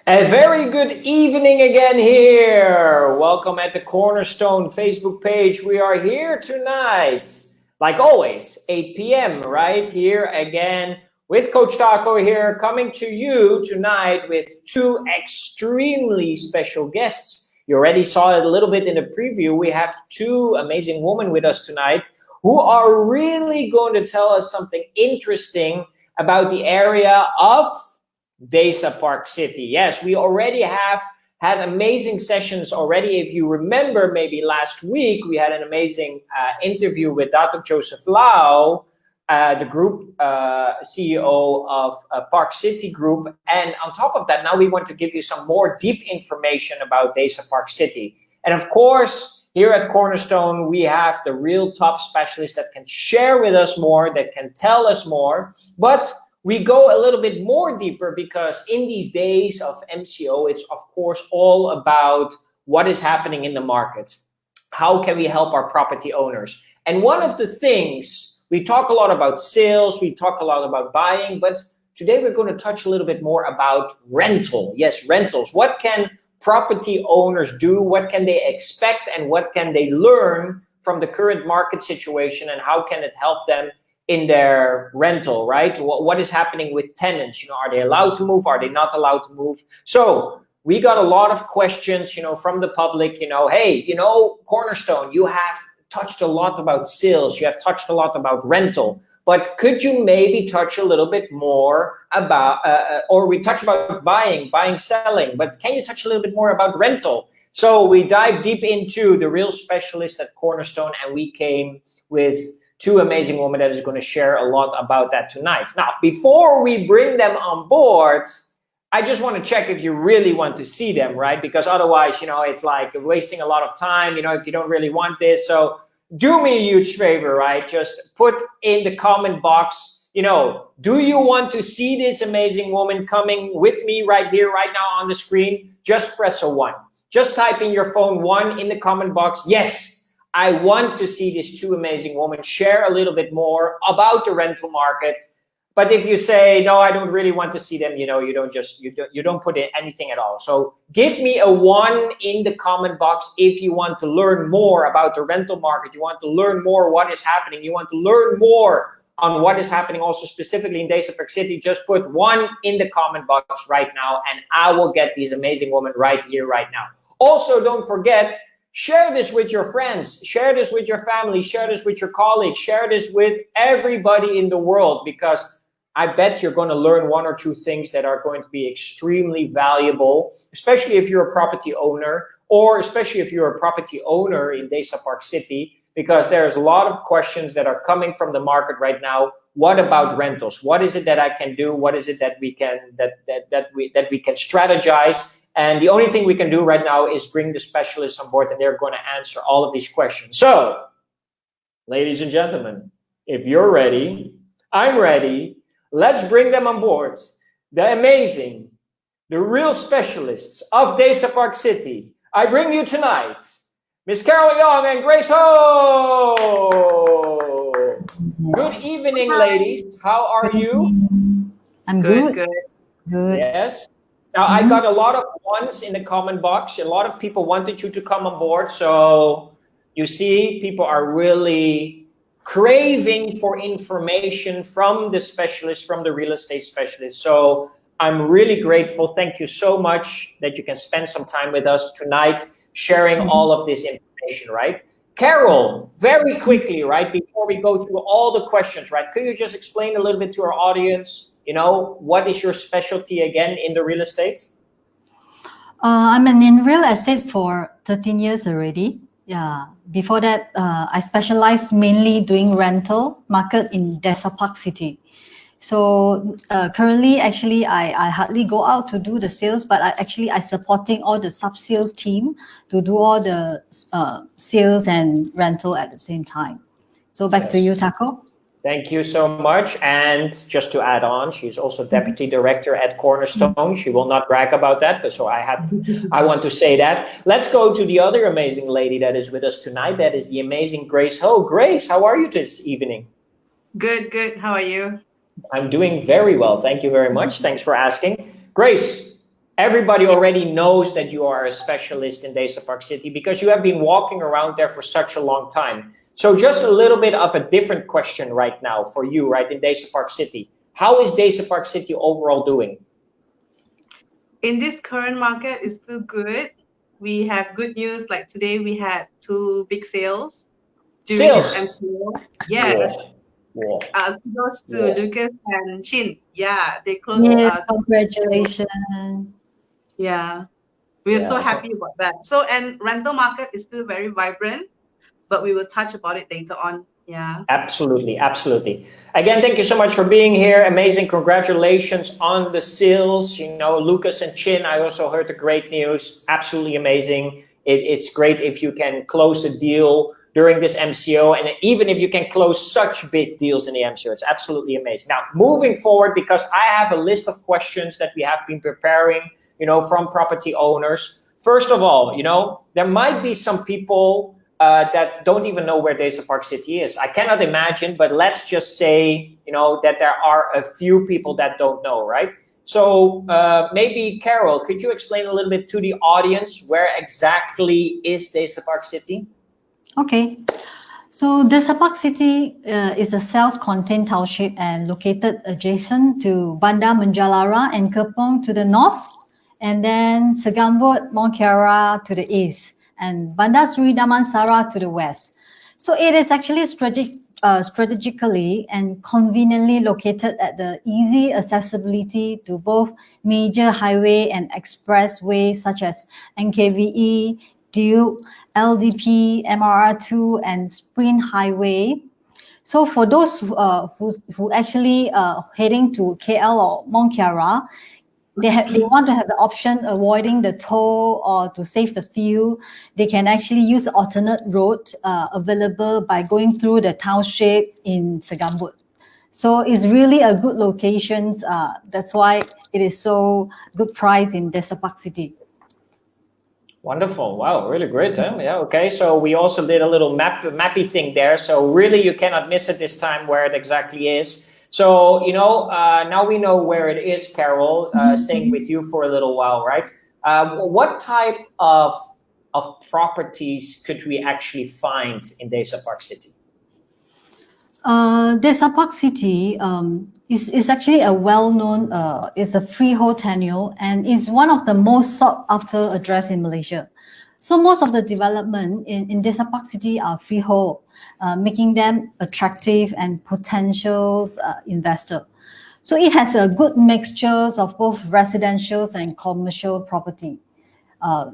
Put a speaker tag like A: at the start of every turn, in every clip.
A: A very good evening again here. Welcome at the Cornerstone Facebook page. We are here tonight, like always, 8 p.m. right here again with Coach Taco here, coming to you tonight with two extremely special guests. You already saw it a little bit in the preview. We have two amazing women with us tonight who are really going to tell us something interesting about the area of Desa, Parkcity. Yes, we already have had amazing sessions already. If you remember, maybe last week, we had an amazing interview with Dr. Joseph Lau, the group CEO of Parkcity Group. And on top of that, now we want to give you some more deep information about Desa Parkcity. And of course, here at Cornerstone, we have the real top specialists that can share with us more, that can tell us more. But we go a little bit more deeper because in these days of MCO, it's of course all about what is happening in the market. How can we help our property owners? And one of the things, we talk a lot about sales, we talk a lot about buying, but today we're going to touch a little bit more about rental. Yes, rentals. What can property owners do? What can they expect? And what can they learn from the current market situation? And how can it help them in their rental, right? What is happening with tenants? You know, are they allowed to move? Are they not allowed to move? So we got a lot of questions, you know, from the public, you know, hey, you know, Cornerstone, you have touched a lot about sales. You have touched a lot about rental, but could you maybe touch a little bit more about, or we touched about buying, selling, but can you touch a little bit more about rental? So we dive deep into the real specialist at Cornerstone, and we came with two amazing women that is going to share a lot about that tonight. Now, before we bring them on board, I just want to check if you really want to see them, right? Because otherwise, you know, it's like wasting a lot of time, you know, if you don't really want this. So do me a huge favor, right? Just put in the comment box, you know, do you want to see this amazing woman coming with me right here, right now on the screen? Just press a 1. Just type in your phone 1 in the comment box. Yes, I want to see these two amazing women share a little bit more about the rental market. But if you say, no, I don't really want to see them, you know, you don't put in anything at all. So give me a 1 in the comment box if you want to learn more about the rental market. You want to learn more what is happening. You want to learn more on what is happening also specifically in Desa Parkcity. Just put 1 in the comment box right now, and I will get these amazing women right here, right now. Also, don't forget, share this with your friends, share this with your family, share this with your colleagues, share this with everybody in the world, because I bet you're going to learn 1 or 2 things that are going to be extremely valuable, especially if you're a property owner, or especially if you're a property owner in Desa Parkcity, because there's a lot of questions that are coming from the market right now. What about rentals? What is it that I can do? What is it that we can that we can strategize? And the only thing we can do right now is bring the specialists on board, and they're going to answer all of these questions. So, ladies and gentlemen, if you're ready, I'm ready. Let's bring them on board. The amazing, the real specialists of Desa Parkcity. I bring you tonight, Miss Carol Young and Grace Ho. Good evening, ladies. How are you?
B: I'm good.
C: Good.
A: Yes. Now, I got a lot of 1s in the comment box. A lot of people wanted you to come on board. So you see, people are really craving for information from the specialists, from the real estate specialists. So I'm really grateful. Thank you so much that you can spend some time with us tonight, sharing all of this information, right? Carol, very quickly, right, before we go through all the questions, right, could you just explain a little bit to our audience, you know, what is your specialty again in the real estate?
B: I'm in real estate for 13 years already. Yeah. Before that, I specialized mainly doing rental market in Desa Parkcity. So currently, actually, I hardly go out to do the sales, but I supporting all the sub-sales team to do all the sales and rental at the same time. So back to you, Taco.
A: Thank you so much. And just to add on, she's also deputy director at Cornerstone. She will not brag about that, but so I want to say that. Let's go to the other amazing lady that is with us tonight. That is the amazing Grace Ho. Grace, how are you this evening?
C: Good. How are you?
A: I'm doing very well. Thank you very much. Thanks for asking. Grace, everybody already knows that you are a specialist in Desa Parkcity because you have been walking around there for such a long time. So just a little bit of a different question right now for you, right, in Desa Parkcity. How is Desa Parkcity overall doing?
C: In this current market, it's still good. We have good news. Like today, we had 2 big sales. During this MCO. Yes.
A: Wow.
C: Kudos to Lucas and Chin. Yeah, they closed.
B: Congratulations.
C: Yeah, we're so happy about that. So, and rental market is still very vibrant, but we will touch about it later on. Yeah.
A: Absolutely, absolutely. Again, thank you so much for being here. Amazing. Congratulations on the sales. You know, Lucas and Chin, I also heard the great news. Absolutely amazing. It's great if you can close a deal during this MCO, and even if you can close such big deals in the MCO, it's absolutely amazing. Now, moving forward, because I have a list of questions that we have been preparing, you know, from property owners. First of all, you know, there might be some people that don't even know where Desa Parkcity is. I cannot imagine, but let's just say, you know, that there are a few people that don't know, right? So maybe Carol, could you explain a little bit to the audience where exactly is Desa Parkcity?
B: Okay, so Desa Parkcity is a self-contained township and located adjacent to Bandar Menjalara and Kepong to the north, and then Segambut, Mont Kiara to the east, and Bandar Seri Damansara to the west. So it is actually strategically and conveniently located at the easy accessibility to both major highway and expressways such as NKVE, Duke, LDP, MRR2, and Sprint Highway. So for those who actually heading to KL or Mont Kiara, they want to have the option avoiding the toll or to save the fuel. They can actually use the alternate road available by going through the township in Segambut. So it's really a good location. That's why it is so good price in Desa Parkcity.
A: Wonderful. Wow, really great. Huh? Yeah, okay. So we also did a little mappy thing there. So really you cannot miss it this time where it exactly is. So, you know, now we know where it is, Carol, staying with you for a little while, right? What type of properties could we actually find in Desa Parkcity?
B: Desa Parkcity is actually a well-known, it's a freehold tenure and is one of the most sought after address in Malaysia. So most of the development in Desa Parkcity are freehold, making them attractive and potential investor. So it has a good mixtures of both residential and commercial property.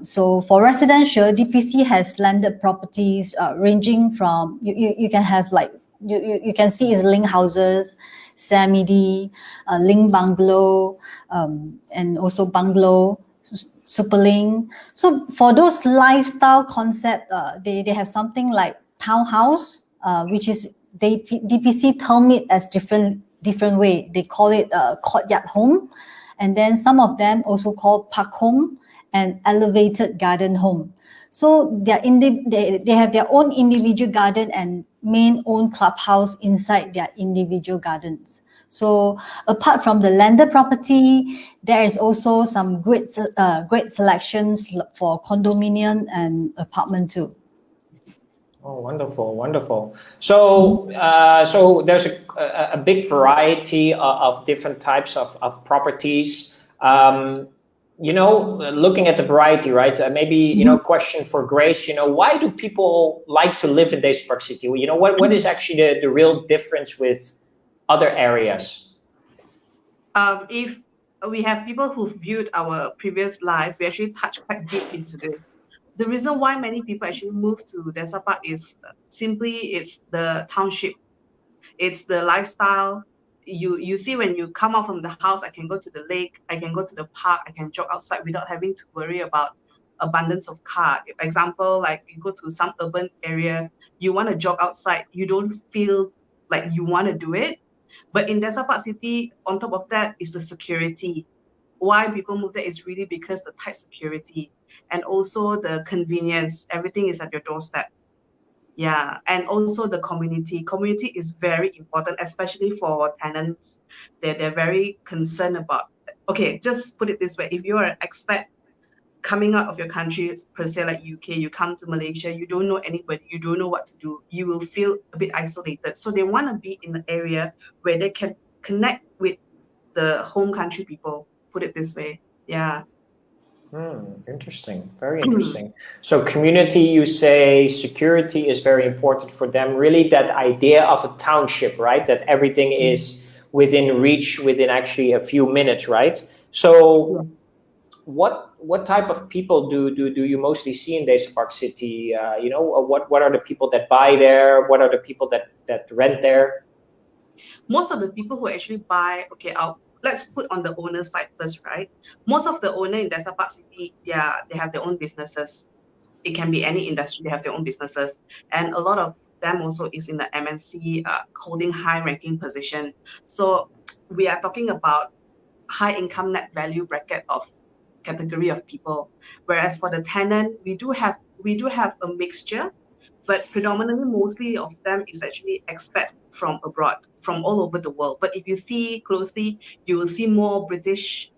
B: So for residential, DPC has landed properties ranging from, you can have like, you can see is Link houses, Samidi, Link bungalow, and also bungalow, Superlink. So for those lifestyle concept, they have something like townhouse, which is DPC term it as different way. They call it courtyard home, and then some of them also called park home and elevated garden home. So they have their own individual garden and main own clubhouse inside their individual gardens. So apart from the landed property, there is also some great selections for condominium and apartment too.
A: Oh, wonderful, wonderful. So, so there's a big variety of different types of properties. You know, looking at the variety, right? Maybe, you know, question for Grace, you know, why do people like to live in Desa Parkcity? You know, what is actually the real difference with other areas?
C: If we have people who've viewed our previous live, we actually touch quite deep into this. The reason why many people actually move to Desa Park is simply it's the township, it's the lifestyle. You see, when you come out from the house, I can go to the lake, I can go to the park, I can jog outside without having to worry about abundance of car. Example, like you go to some urban area, you want to jog outside, you don't feel like you want to do it. But in Desa Parkcity, on top of that is the security. Why people move there is really because the tight security and also the convenience. Everything is at your doorstep. Yeah, and also the community. Community is very important, especially for tenants. They're very concerned about okay, just put it this way. If you're an expat coming out of your country, per se like UK, you come to Malaysia, you don't know anybody, you don't know what to do, you will feel a bit isolated. So they want to be in an area where they can connect with the home country people, put it this way. Yeah.
A: Interesting. Very interesting. So community, you say security is very important for them. Really that idea of a township, right? That everything is within reach, within actually a few minutes, right? So what type of people do you mostly see in Desa Parkcity? You know, what are the people that buy there? What are the people that rent there?
C: Most of the people who actually buy, okay, let's put on the owner side first, right? Most of the owner in Desa Parkcity, they have their own businesses. It can be any industry, they have their own businesses. And a lot of them also is in the MNC, holding high ranking position. So we are talking about high income net value bracket of category of people. Whereas for the tenant, we do have a mixture, but predominantly mostly of them is actually expat from abroad, from all over the world. But if you see closely, you will see more British,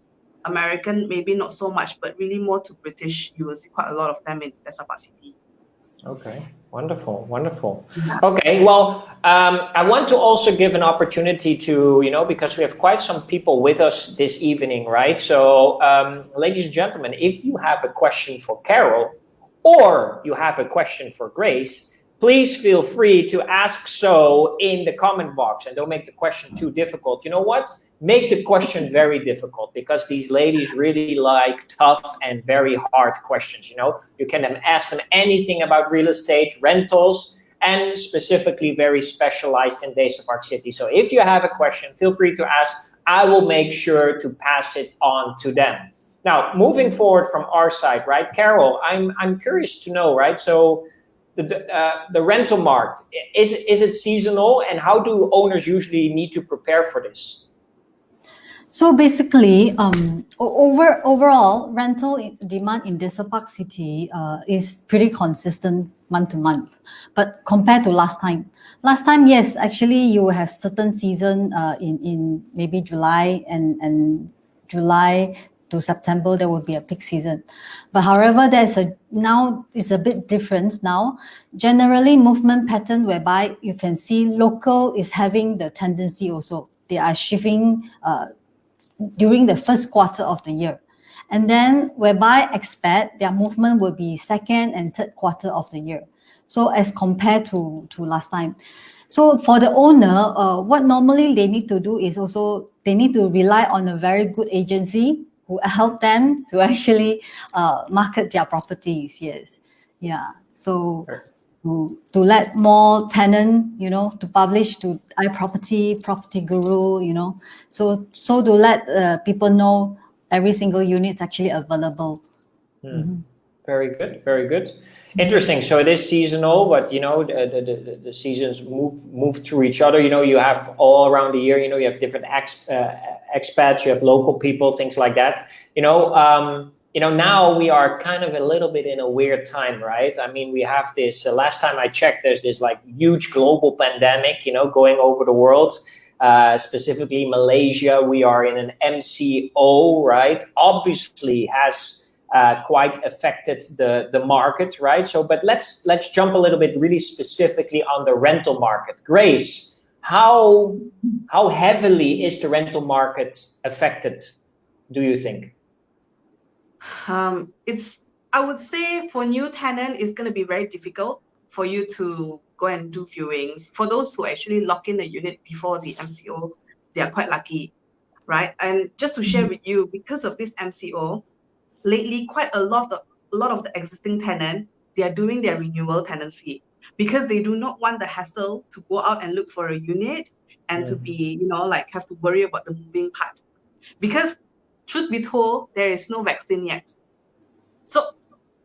C: American, maybe not so much, but really more to British. You will see quite a lot of them in Desa Parkcity.
A: Okay, wonderful, wonderful. Okay, well, I want to also give an opportunity to, you know, because we have quite some people with us this evening, right? So, ladies and gentlemen, if you have a question for Carol or you have a question for Grace, please feel free to ask so in the comment box, and don't make the question too difficult. You know what? Make the question very difficult, because these ladies really like tough and very hard questions. You know, you can ask them anything about real estate, rentals, and specifically very specialized in Desa Parkcity. So if you have a question, feel free to ask. I will make sure to pass it on to them. Now, moving forward from our side, right, Carol, I'm curious to know, right? So the rental market, is it seasonal, and how do owners usually need to prepare for this?
B: So basically, overall rental demand in Desa Parkcity is pretty consistent month to month. But compared to last time, yes, actually you will have certain season in maybe July and July to September, there will be a peak season. But however, now it's a bit different now. Generally, movement pattern whereby you can see local is having the tendency also. They are shifting during the first quarter of the year. And then whereby expat, their movement will be second and third quarter of the year. So as compared to last time. So for the owner, what normally they need to do is also, they need to rely on a very good agency who help them to actually market their properties. Yes. Yeah. So to let more tenant, you know, to publish to iProperty, Property Guru, you know, so to let people know every single unit is actually available.
A: Very good, very good. Interesting. So it is seasonal, but you know, the seasons move through each other. You know, you have all around the year. You know, you have different expats, you have local people, things like that. You know, now we are kind of a little bit in a weird time, right? I mean, we have this. Last time I checked, there's this like huge global pandemic, you know, going over the world. Specifically Malaysia, we are in an MCO, right? Obviously has quite affected the market, right? So, but let's jump a little bit really specifically on the rental market. Grace, how heavily is the rental market affected, do you think?
C: I would say for new tenant, it's going to be very difficult for you to go and do viewings. For those who actually lock in a unit before the MCO, they are quite lucky, right? And just to share with you, because of this MCO, lately quite a lot of the existing tenant, they are doing their renewal tenancy because they do not want the hassle to go out and look for a unit and to be, you know, like have to worry about the moving part. Because truth be told, there is no vaccine yet. So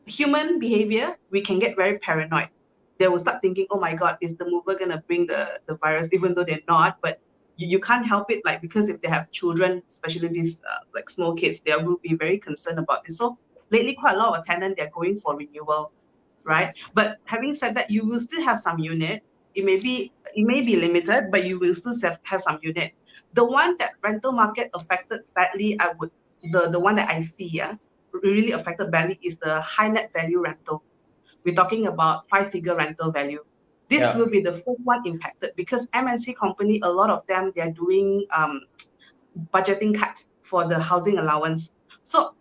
C: human behavior, we can get very paranoid. They will start thinking, oh my God, is the mover going to bring the virus, even though they're not? But you can't help it, like, because if they have children, especially these like small kids, they will be very concerned about this. So lately, quite a lot of tenants, they're going for renewal, right? But having said that, you will still have some unit. It may be limited, but you will still have some unit. The one that rental market affected badly, the one that I see, really affected badly is the high net value rental. We're talking about 5-figure rental value. This will be the first one impacted because MNC company, a lot of them, they're doing budgeting cuts for the housing allowance. So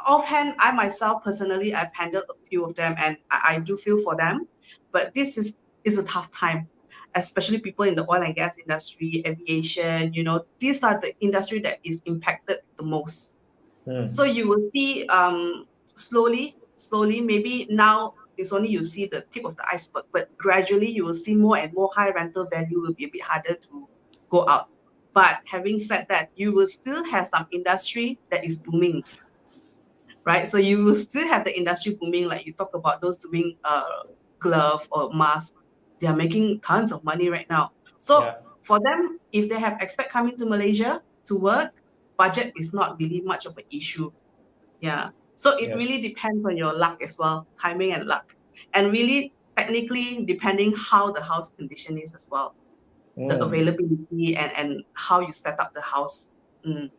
C: offhand, I myself personally, I've handled a few of them and I do feel for them. But this is a tough time, especially people in the oil and gas industry, aviation, these are the industry that is impacted the most. So you will see slowly, maybe now it's only you see the tip of the iceberg, but gradually you will see more and more high rental value will be a bit harder to go out. But having said that, you will still have some industry that is booming, right? So you will still have the industry booming, like you talk about those doing glove or mask. They are making tons of money right now. So for them, if they have expat coming to Malaysia to work, budget is not really much of an issue. Yeah. So it really depends on your luck as well, timing and luck. And really, technically, depending how the house condition is as well, the availability and how you set up the house.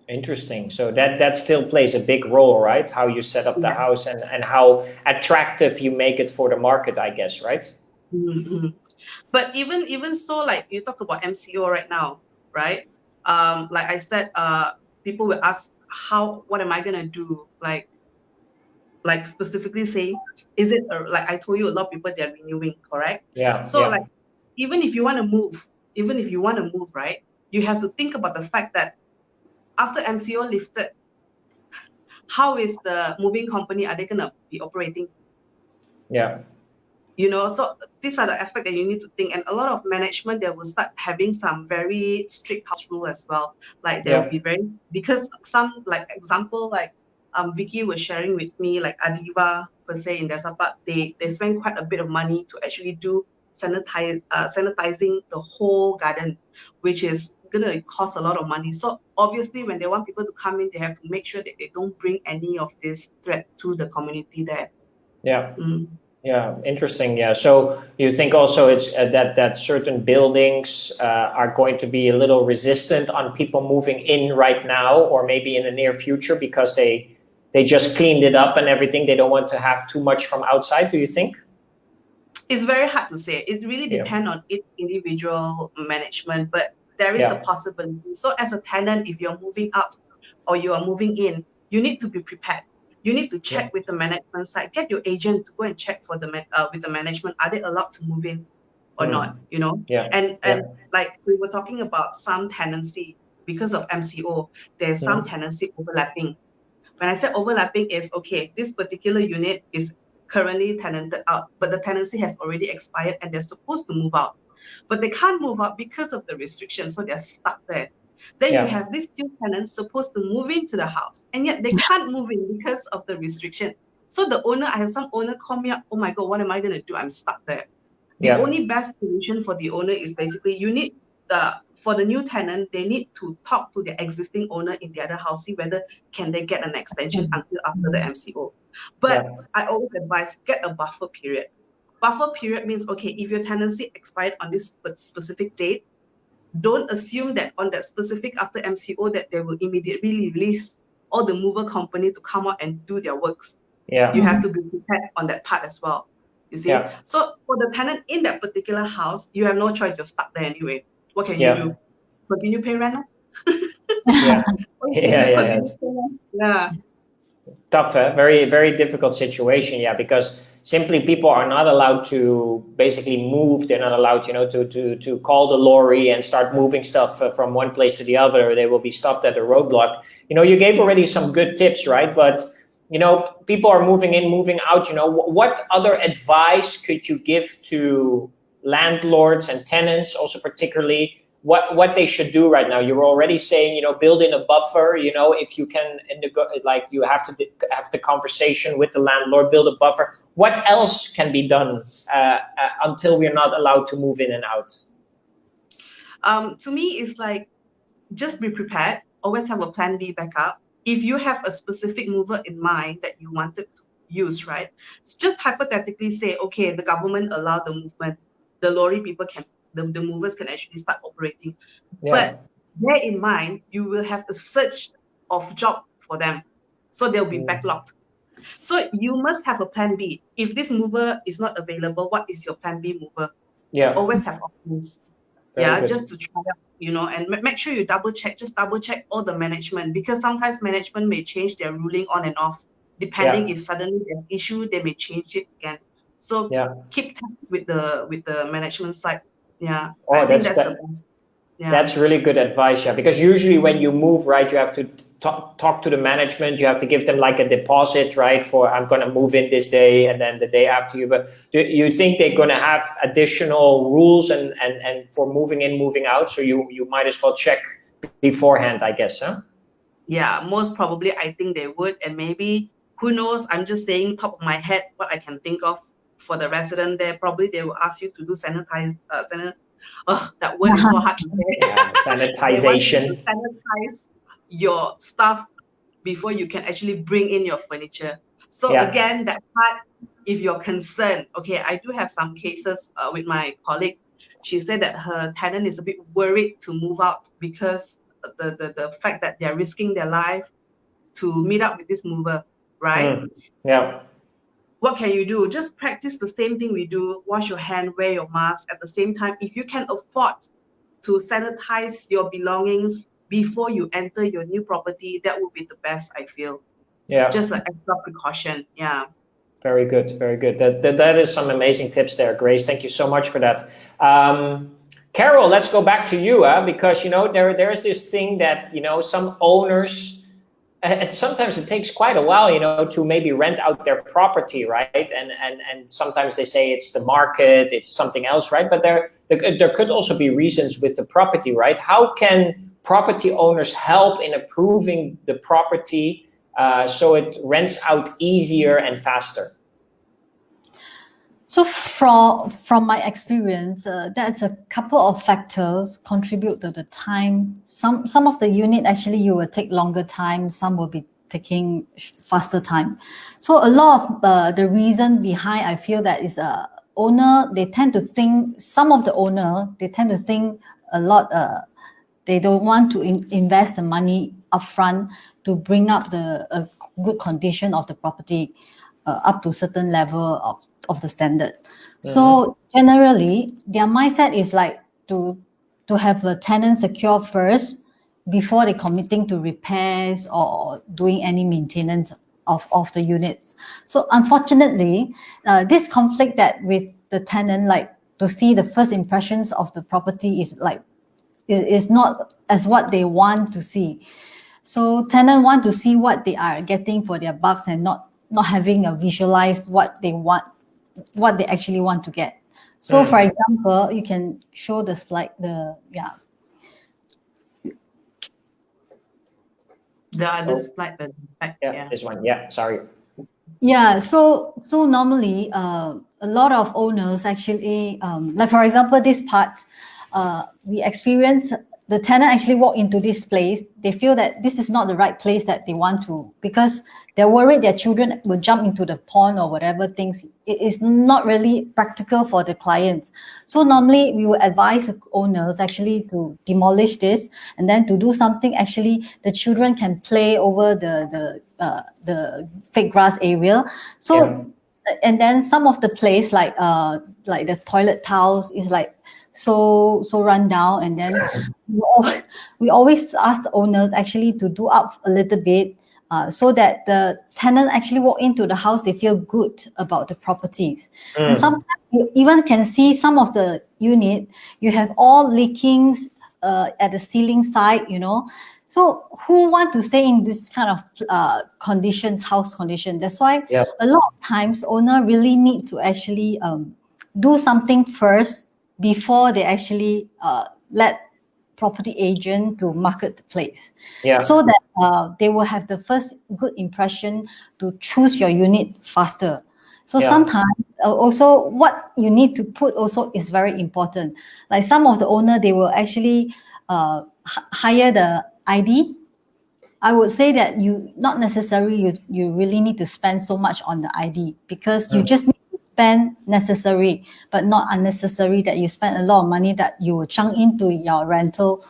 A: Interesting. So that still plays a big role, right? How you set up the house and how attractive you make it for the market, I guess, right?
C: But even so, like you talk about MCO right now, right? Like I said, people will ask, what am I gonna do? Like specifically say, is it like I told you, a lot of people, they're renewing, correct?
A: Yeah.
C: So like, even if you want to move, right? You have to think about the fact that after MCO lifted, how is the moving company, are they gonna be operating?
A: Yeah.
C: So these are the aspects that you need to think. And a lot of management, they will start having some very strict house rule as well. Like they will be because some, like example, like Vicky was sharing with me, like Adiva per se in Desa Park, they spend quite a bit of money to actually do sanitizing the whole garden, which is gonna cost a lot of money. So obviously when they want people to come in, they have to make sure that they don't bring any of this threat to the community there.
A: Yeah, interesting. Yeah, so you think also it's that certain buildings are going to be a little resistant on people moving in right now, or maybe in the near future, because they just cleaned it up and everything. They don't want to have too much from outside. Do you think?
C: It's very hard to say. It really depends on each individual management, but there is a possibility. So as a tenant, if you're moving out or you are moving in, you need to be prepared. You need to check with the management side. Get your agent to go and check for with the management. Are they allowed to move in or not? And like we were talking about some tenancy because of MCO. There's some tenancy overlapping. When I say overlapping, is okay. This particular unit is currently tenanted out, but the tenancy has already expired and they're supposed to move out, but they can't move out because of the restrictions, so they're stuck there. Then you have these two tenants supposed to move into the house, and yet they can't move in because of the restriction. So the owner, I have some owner call me up, oh my God, what am I going to do? I'm stuck there. The only best solution for the owner is basically for the new tenant, they need to talk to the existing owner in the other house, see whether can they get an extension until after the MCO. But I always advise, get a buffer period. Buffer period means, okay, if your tenancy expired on this specific date, don't assume that on that specific after MCO that they will immediately release all the mover company to come out and do their works. You have to be prepared on that part as well. You see? So for the tenant in that particular house, you have no choice. You're stuck there anyway. What can you do? Continue paying rent?
A: Tough, very, very difficult situation. Yeah, because simply people are not allowed to basically move. They're not allowed, to call the lorry and start moving stuff from one place to the other. They will be stopped at a roadblock. You gave already some good tips, right? But people are moving in, moving out. What other advice could you give to landlords and tenants, also particularly what they should do right now? You were already saying, build in a buffer. If you can, you have to have the conversation with the landlord, build a buffer. What else can be done until we're not allowed to move in and out?
C: To me, it's like, just be prepared. Always have a plan B backup. If you have a specific mover in mind that you wanted to use, right? Just hypothetically say, okay, the government allowed the movement. The lorry people the movers can actually start operating. But bear in mind, you will have a surge of job for them. So they'll be backlogged. So you must have a plan B. If this mover is not available, what is your plan B mover?
A: Yeah.
C: Always have options.
A: Very good.
C: Just to try out, and make sure you double check all the management, because sometimes management may change their ruling on and off, depending if suddenly there's issue, they may change it again. So keep tabs with the management side. Yeah. I think that's the best. Yeah.
A: That's really good advice, because usually when you move, right, you have to talk to the management, you have to give them like a deposit, right, for I'm going to move in this day and then the day after you. But do you think they're going to have additional rules and for moving in, moving out? So you might as well check beforehand, I guess, huh?
C: Yeah, most probably I think they would. And maybe, who knows, I'm just saying top of my head what I can think of for the resident there. Probably they will ask you to do that word is so hard to say.
A: Sanitization.
C: To sanitize your stuff before you can actually bring in your furniture. So again, that part, if you're concerned, okay, I do have some cases with my colleague. She said that her tenant is a bit worried to move out because the fact that they're risking their life to meet up with this mover, right?
A: Yeah.
C: What can you do? Just practice the same thing we do. Wash your hand, wear your mask. At the same time, if you can afford to sanitize your belongings before you enter your new property, that would be the best, I feel.
A: Yeah.
C: Just an extra precaution. Yeah.
A: Very good. Very good. That is some amazing tips there, Grace. Thank you so much for that. Carol, let's go back to you, because there's this thing that some owners. And sometimes it takes quite a while, to maybe rent out their property, right? And sometimes they say it's the market, it's something else, right? But there could also be reasons with the property, right? How can property owners help in approving the property so it rents out easier and faster?
B: So from my experience, there's a couple of factors contribute to the time. Some of the unit actually you will take longer time, some will be taking faster time. So a lot of the reason behind, I feel that is owner, they tend to think a lot, they don't want to invest the money upfront to bring up the good condition of the property up to certain level of the standard. So generally, their mindset is like to have a tenant secure first before they committing to repairs or doing any maintenance of the units. So unfortunately, this conflict that with the tenant, like to see the first impressions of the property is not as what they want to see. So tenant want to see what they are getting for their bucks and not having a visualized what they want, what they actually want to get. So for example, you can show the slide, the
C: other slide.
A: This one. Yeah, sorry.
B: Yeah, so normally a lot of owners actually, like for example, this part, we experience the tenant actually walk into this place. They feel that this is not the right place that they want to, because they're worried their children will jump into the pond or whatever things. It is not really practical for the clients. So normally we will advise the owners actually to demolish this and then to do something. Actually, the children can play over the fake grass area. So and then some of the place like the toilet towels is like so run down, and then we always ask owners actually to do up a little bit so that the tenant actually walk into the house, they feel good about the properties. And sometimes you even can see some of the unit, you have all leakings at the ceiling side, So who want to stay in this kind of conditions, house condition? That's why a lot of times owner really need to actually do something first before they actually let property agent to market the place, so that they will have the first good impression to choose your unit faster. So sometimes also what you need to put also is very important. Like some of the owner, they will actually hire the ID. I would say that you not necessarily you really need to spend so much on the ID, because you just need to spend necessary but not unnecessary, that you spend a lot of money that you will chunk into your rental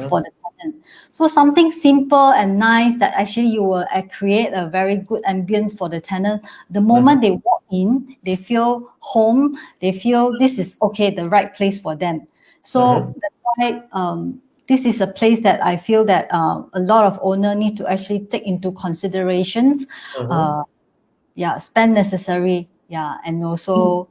B: for the tenant. So something simple and nice that actually you will create a very good ambience for the tenant. The moment they walk in, they feel home, they feel this is okay, the right place for them. So that's why this is a place that I feel that a lot of owners need to actually take into considerations. Spend necessary. And also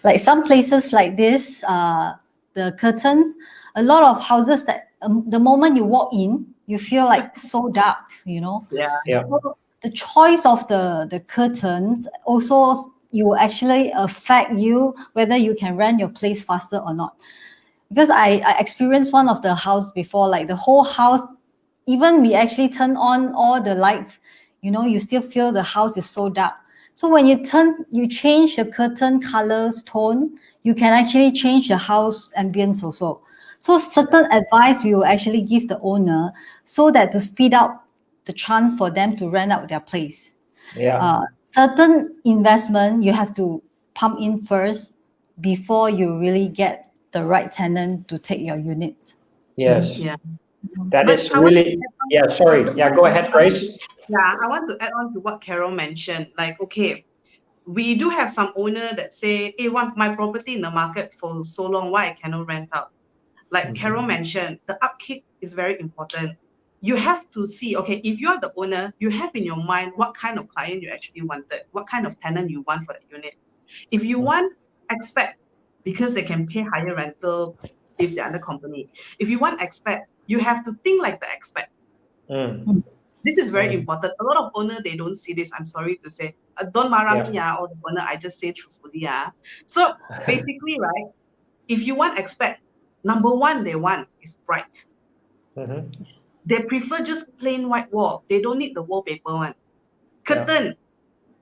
B: like some places like this, the curtains, a lot of houses that the moment you walk in, you feel like so dark, So the choice of the curtains also you will actually affect you whether you can rent your place faster or not. Because I experienced one of the house before, like the whole house, even we actually turn on all the lights, you still feel the house is so dark. So when you change the curtain colors, tone, you can actually change the house ambience also. So certain advice we will actually give the owner so that to speed up the chance for them to rent out their place. Certain investment you have to pump in first before you really get the right tenant to take your units.
A: Yes.
C: Yeah.
A: That
C: But
A: is really, sorry. Yeah, go ahead, Grace.
C: Yeah, I want to add on to what Carol mentioned. Like, okay, we do have some owner that say, hey, want my property in the market for so long, why I cannot rent out? Like Carol mentioned, the upkeep is very important. You have to see, okay, if you're the owner, you have in your mind what kind of client you actually wanted, what kind of tenant you want for the unit. If you want expat, because they can pay higher rental if they're under company. If you want expat, you have to think like the expat. This is very important. A lot of owner, they don't see this. I'm sorry to say. Don't marah me, or the owner, I just say truthfully. So basically, right, if you want expat, number one they want is bright. They prefer just plain white wall. They don't need the wallpaper one. Curtain,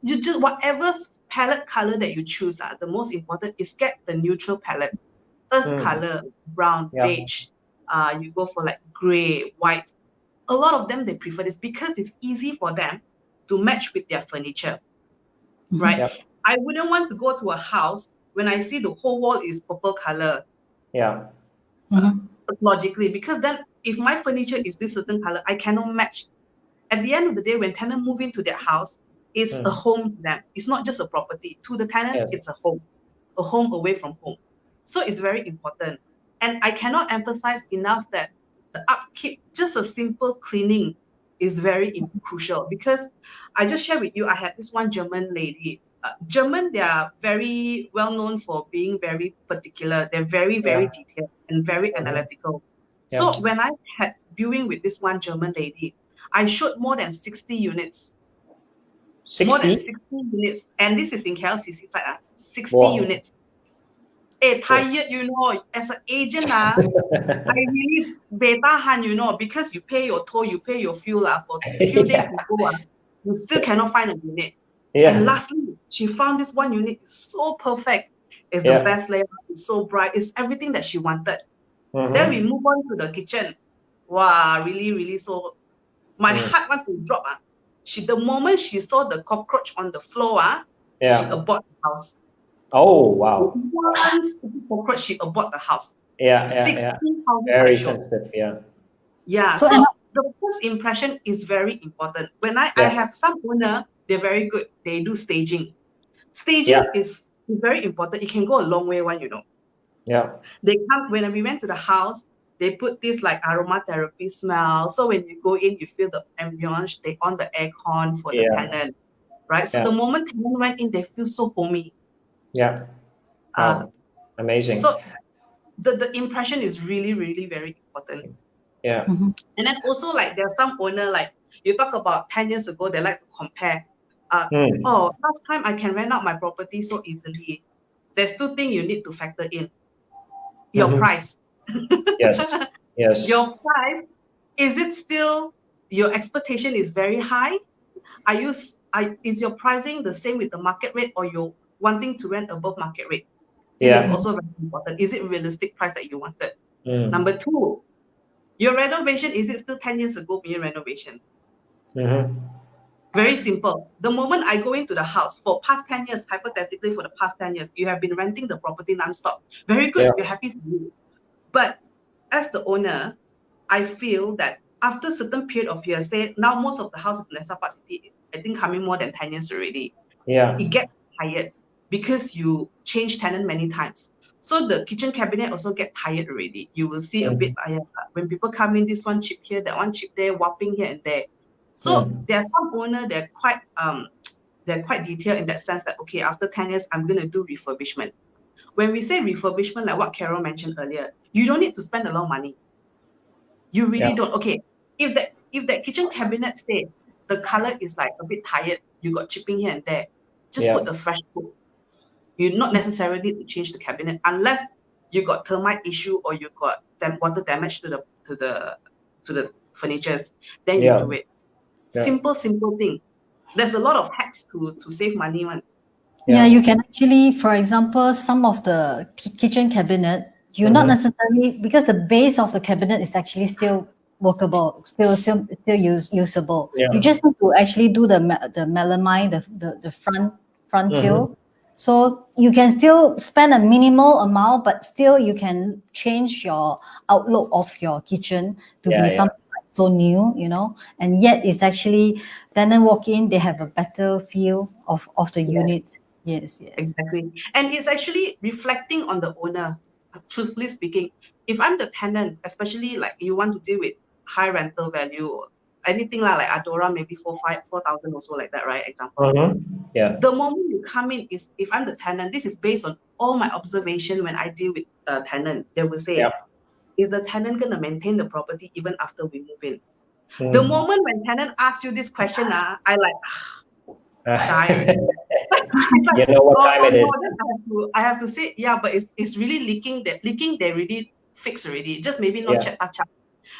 C: you just whatever palette color that you choose, the most important is get the neutral palette. Earth color, brown, beige. You go for like gray, white. A lot of them, they prefer this because it's easy for them to match with their furniture, right? I wouldn't want to go to a house when I see the whole wall is purple color. Logically, because then if my furniture is this certain color, I cannot match. At the end of the day, when tenant move into their house, it's a home to them. It's not just a property. To the tenant, it's a home away from home. So it's very important. And I cannot emphasize enough that the upkeep, just a simple cleaning, is very crucial. Because I just share with you, I had this one German lady. German, they are very well known for being very particular. They're very, very detailed and very analytical. So when I had viewing with this one German lady, I showed more than 60 units.
A: 60?
C: More than 60 units. And this is in KLCC side. 60 units. Tired, as an agent, I really beta because you pay your toll, you pay your fuel for a few days you go, you still cannot find a unit. And lastly, she found this one unit so perfect. It's the best layout, it's so bright, it's everything that she wanted. Then we move on to the kitchen. Wow, really, really so my heart wants to drop. The moment she saw the cockroach on the floor, she abort the house.
A: Oh, wow.
C: Once the cockroach, she abort the house.
A: Very sensitive,
C: So the first impression is very important. When I have some owner, they're very good. They do staging. Staging is very important. It can go a long way They come, when we went to the house, they put this like aromatherapy smell. So when you go in, you feel the ambience. They on the aircon for the tenant, right? So the moment tenant went in, they feel so homey.
A: Amazing.
C: So the impression is really, really very important. And then also like there's some owner, like you talk about 10 years ago, they like to compare. Last time I can rent out my property so easily. There's two things you need to factor in. Your price.
A: Yes.
C: Your price, is it still, your expectation is very high? Is your pricing the same with the market rate, or you're wanting to rent above market rate? This is also very important. Is it realistic price that you wanted? Number two, your renovation, is it still 10 years ago being renovation? Very simple. The moment I go into the house, for past 10 years, hypothetically for the past 10 years, you have been renting the property non-stop. Very good. You're happy for you. But as the owner, I feel that after a certain period of years, say now most of the houses in Desa Parkcity, I think coming more than 10 years already.
A: Yeah.
C: It gets tired because you change tenant many times. So the kitchen cabinet also get tired already. You will see a bit, when people come in, this one chip here, that one chip there, whopping here and there. So there are some owner, they're quite detailed in that sense that, okay, after 10 years, I'm going to do refurbishment. When we say refurbishment, like what Carol mentioned earlier, you don't need to spend a lot of money. You really don't. Okay, if that kitchen cabinet say the color is like a bit tired, you got chipping here and there, just put a fresh coat. You not necessarily need to change the cabinet unless you got termite issue or you got water damage to the furnitures. Then you do it. Simple thing. There's a lot of hacks to save money, man.
B: Yeah, you can actually, for example, some of the kitchen cabinet, you're not necessarily, because the base of the cabinet is actually still workable, still usable. You just need to actually do the melamine, the front till. So you can still spend a minimal amount, but still you can change your outlook of your kitchen to be something so new, you know, and yet it's actually, tenant walk in, they have a better feel of the unit. Yes,
C: exactly. And it's actually reflecting on the owner. Truthfully speaking, if I'm the tenant, especially like you want to deal with high rental value or anything like Adora, maybe 4,000 or so like that, right? Example. The moment you come in, is if I'm the tenant, this is based on all my observation when I deal with a tenant. They will say, is the tenant going to maintain the property even after we move in? The moment when tenant asks you this question, I like die. It's like,
A: you know what time it is.
C: I have to say, but it's really leaking. That leaking, they really fixed already. Just maybe not check touch up.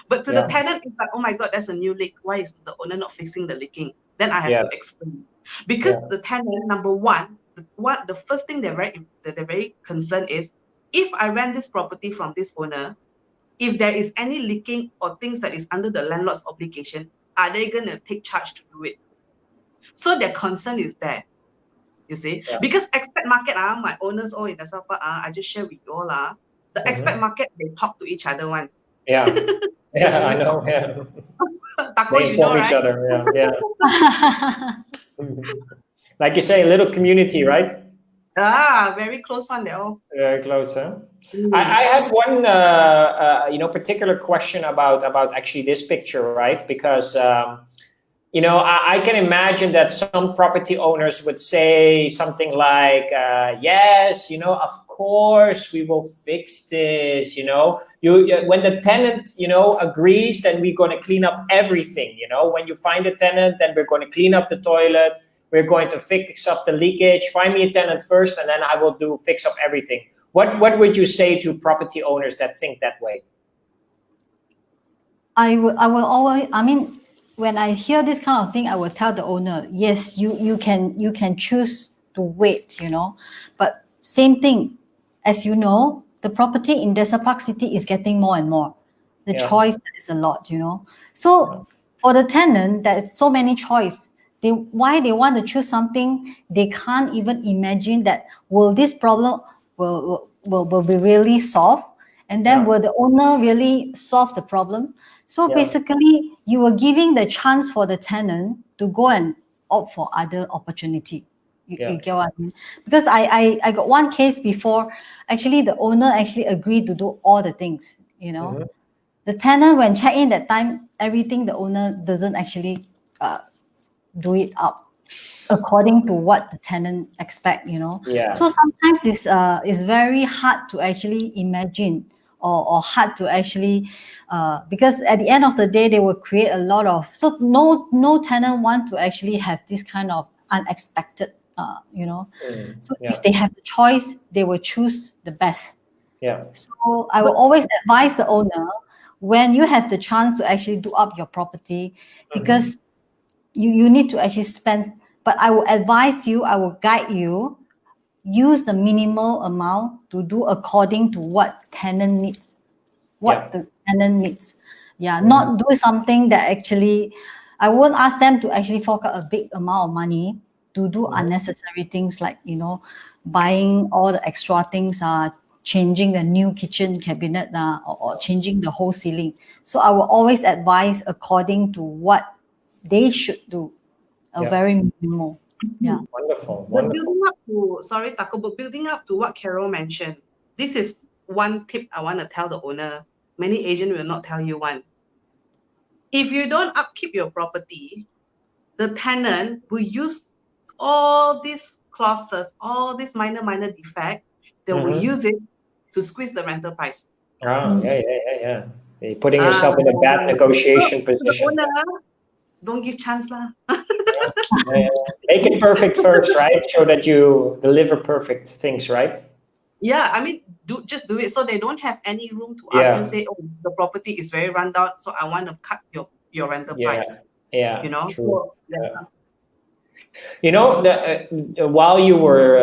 C: But to the tenant, it's like, oh my God, that's a new leak. Why is the owner not fixing the leaking? Then I have to explain. Because the tenant, number one, the first thing they're very concerned is, if I rent this property from this owner, if there is any leaking or things that is under the landlord's obligation, are they going to take charge to do it? So their concern is there. You see, because expat market, my owners all in the South, I just share with you all. The expat market, they talk to each other one.
A: Yeah, I know.
C: Taco,
A: they
C: you know,
A: inform each
C: right?
A: other. Like you say, a little community, right?
C: Very close one there.
A: Very close, huh? I had one, particular question about actually this picture, right? Because I can imagine that some property owners would say something like, yes, of course we will fix this, when the tenant, agrees, then we're going to clean up everything, when you find a tenant, then we're going to clean up the toilet, we're going to fix up the leakage, find me a tenant first, and then I will fix up everything. What would you say to property owners that think that way?
B: I will always, when I hear this kind of thing, I will tell the owner, yes, you can choose to wait, but same thing, as you know, the property in Desa Parkcity is getting more and more. The choice is a lot, So for the tenant, there's so many choice. Why they want to choose something they can't even imagine that will this problem will be really solved, and then will the owner really solve the problem? So basically, you are giving the chance for the tenant to go and opt for other opportunity. You get what I mean? Because I got one case before. Actually, the owner actually agreed to do all the things. The tenant, when check in that time, everything the owner doesn't actually do it up according to what the tenant expect. So sometimes it's very hard to actually imagine or hard to actually because at the end of the day they will create a lot of, so no tenant want to actually have this kind of unexpected so if they have the choice, they will choose the best. So I will always advise the owner, when you have the chance to actually do up your property, because you need to actually spend, but I will advise you, I will guide you, use the minimal amount to do according to what tenant needs, the tenant needs. Not do something that actually, I won't ask them to actually fork out a big amount of money to do unnecessary things like, buying all the extra things, changing the new kitchen cabinet or changing the whole ceiling. So I will always advise according to what they should do. Very minimal. Yeah.
A: Wonderful.
C: But building up to, sorry, Taco, but building up to what Carol mentioned, this is one tip I want to tell the owner. Many agents will not tell you one. If you don't upkeep your property, the tenant will use all these clauses, all this minor defect, they will use it to squeeze the rental price.
A: Yeah. You're putting yourself in a bad negotiation position.
C: The owner, don't give chance lah.
A: Make it perfect first, right? So that you deliver perfect things, right?
C: Yeah, I mean, just do it so they don't have any room to argue, say, oh, the property is very run down, so I want to cut your rental price.
A: Yeah,
C: you know.
A: True. You know, while you were,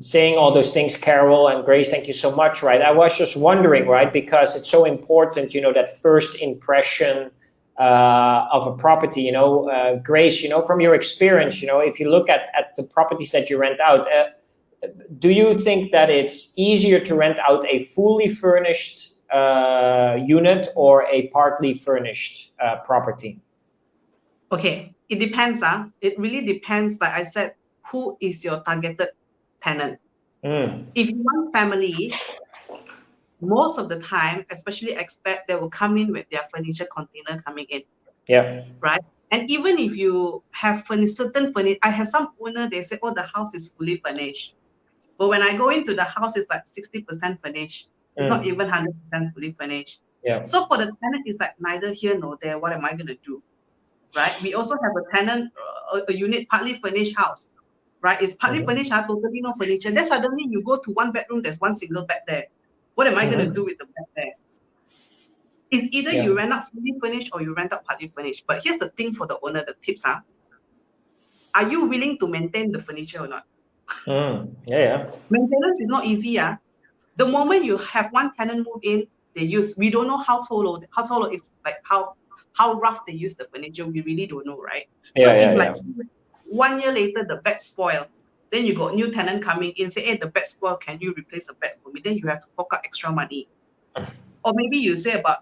A: saying all those things, Carol and Grace, thank you so much, right? I was just wondering, right, because it's so important, that first impression of a property, Grace, from your experience, if you look at the properties that you rent out, do you think that it's easier to rent out a fully furnished unit or a partly furnished property?
C: Okay, it depends. It really depends, like I said, who is your targeted tenant. If you want family, most of the time, especially expat, they will come in with their furniture container coming in.
A: Yeah.
C: Right? And even if you have certain furniture, I have some owner, they say, oh, the house is fully furnished. But when I go into the house, it's like 60% furnished. It's not even 100% fully furnished.
A: Yeah.
C: So for the tenant, it's like neither here nor there. What am I going to do? Right? We also have a tenant, a unit, partly furnished house. Right? It's partly furnished, totally no furniture. Then suddenly you go to one bedroom, there's one single bed there. What am I going to do with the bed there? It's either you rent out fully furnished or you rent out partly furnished. But here's the thing for the owner, the tips are you willing to maintain the furniture or not? Maintenance is not easy. The moment you have one tenant move in, we don't know how tall it's like how rough they use the furniture. We really don't know, right? If 1 year later the bed spoiled, then you got new tenant coming in, say, hey, the bed spoiled, can you replace the bed for me? Then you have to fork out extra money. Or maybe you say about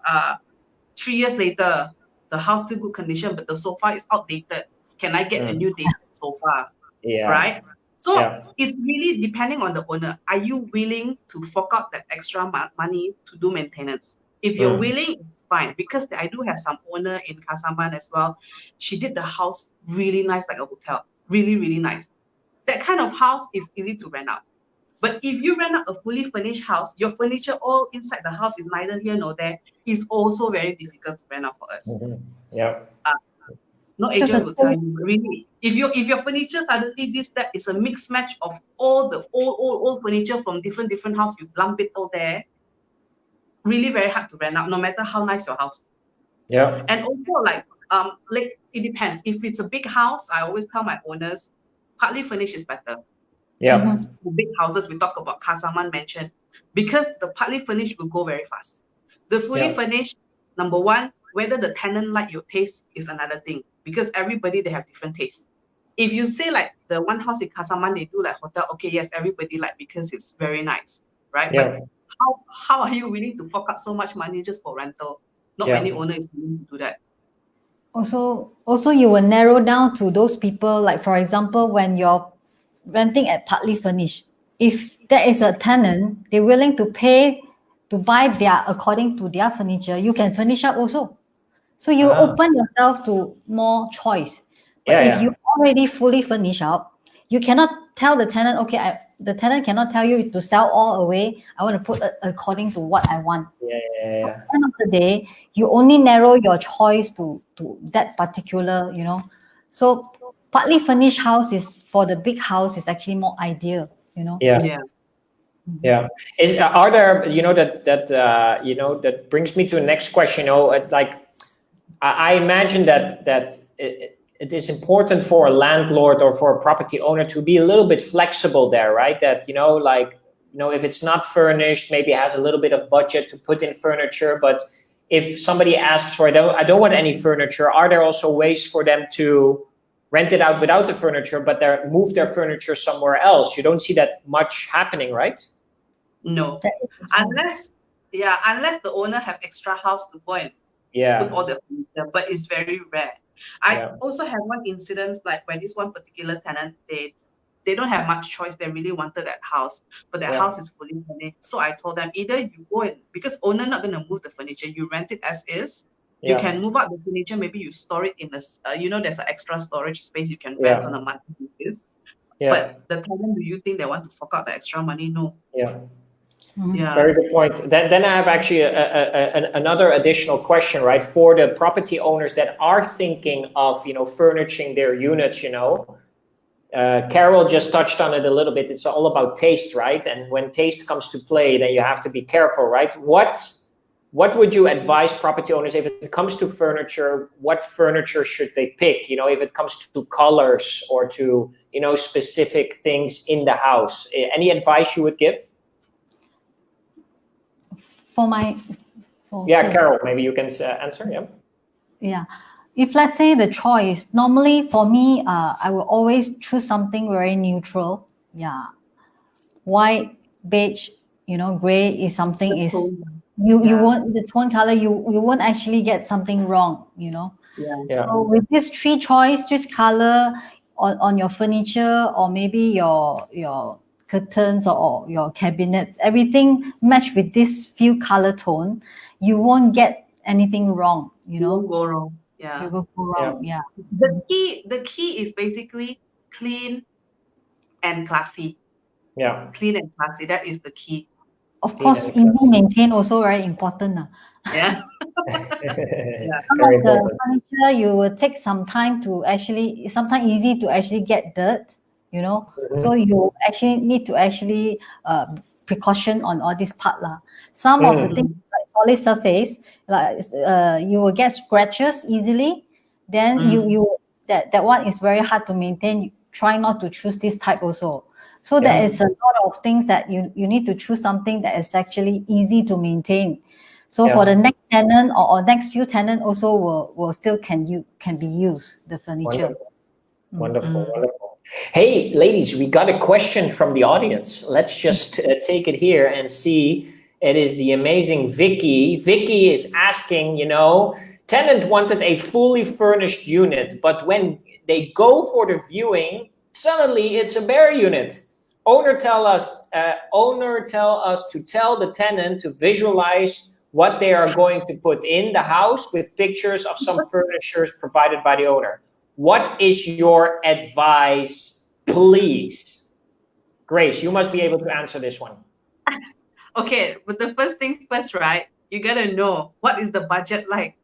C: 3 years later, the house still good condition, but the sofa is outdated. Can I get a new dated sofa? Right? So it's really depending on the owner. Are you willing to fork out that extra money to do maintenance? If you're willing, it's fine. Because I do have some owner in Kasaman as well. She did the house really nice, like a hotel. Really, really nice. That kind of house is easy to rent out. But if you rent out a fully furnished house, your furniture all inside the house is neither here nor there, is also very difficult to rent out for us. No agent will tell you, really. If your furniture suddenly that is a mixed match of all the old furniture from different house, you lump it all there, really very hard to rent out, no matter how nice your house. And also like it depends. If it's a big house, I always tell my owners, partly furnished is better. For big houses, we talk about Kasaman mentioned, because the partly furnished will go very fast. The fully furnished, number one, whether the tenant like your taste is another thing, because everybody, they have different tastes. If you say like the one house in Kasaman, they do like hotel, okay, yes, everybody like because it's very nice, right? But how are you willing to fork out so much money just for rental? Not many owners is willing to do that.
B: Also, you will narrow down to those people, like for example, when you're renting at partly furnished, if there is a tenant, they're willing to pay to buy according to their furniture, you can furnish up also. So you open yourself to more choice. But if you already fully furnish up, you cannot tell the tenant, okay, the tenant cannot tell you to sell all away. I want to put it according to what I want. At the end of the day, you only narrow your choice to that particular, So partly furnished house is, for the big house, is actually more ideal,
A: Are there, that brings me to the next question. Like I imagine that it is important for a landlord or for a property owner to be a little bit flexible there, right? That, if it's not furnished, maybe has a little bit of budget to put in furniture. But if somebody asks for, I don't want any furniture, are there also ways for them to rent it out without the furniture, but they move their furniture somewhere else. You don't see that much happening, right?
C: No, unless the owner have extra house to go and put all the furniture, but it's very rare. I also have one incident like where this one particular tenant, they don't have much choice. They really wanted that house, but their house is fully furnished. So I told them, either you go in, because owner not going to move the furniture, you rent it as is. You can move out the furniture. Maybe you store it in there's an extra storage space you can rent on a monthly basis. But the tenant, do you think they want to fork out the extra money? No.
A: Very good point. Then I have actually another additional question, right? For the property owners that are thinking of, furnishing their units, Carol just touched on it a little bit. It's all about taste, right? And when taste comes to play, then you have to be careful, right? What would you advise property owners if it comes to furniture? What furniture should they pick? If it comes to colors or to, specific things in the house. Any advice you would give? Carol, maybe you can answer.
B: If let's say the choice, normally for me, I will always choose something very neutral. White, beige, gray is something you won't, the tone color, you won't actually get something wrong, So with this three choice, this color on your furniture, or maybe your curtains or your cabinets, everything match with this few color tone, you won't get anything wrong,
C: You won't go wrong.
B: You will go wrong.
C: The key is basically clean and classy. Clean and classy. That is the key.
B: Of course, easy maintain also very important.
C: Yeah.
B: Some of the furniture you will take some time to actually, sometimes easy to actually get dirt, So you actually need to precaution on all this part lah. Some of the things like solid surface, like you will get scratches easily. Then that one is very hard to maintain. Try not to choose this type also. So there is a lot of things that you need to choose something that is actually easy to maintain. So for the next tenant or next few tenant also will still can be used, the furniture.
A: Wonderful. Hey, ladies, we got a question from the audience. Let's just take it here and see. It is the amazing Vicky. Vicky is asking, tenant wanted a fully furnished unit, but when they go for the viewing, suddenly it's a bare unit. Owner tell us to tell the tenant to visualize what they are going to put in the house with pictures of some furniture provided by the owner. What is your advice, please? Grace, you must be able to answer this one.
C: Okay, but the first thing first, right? You gotta know what is the budget like.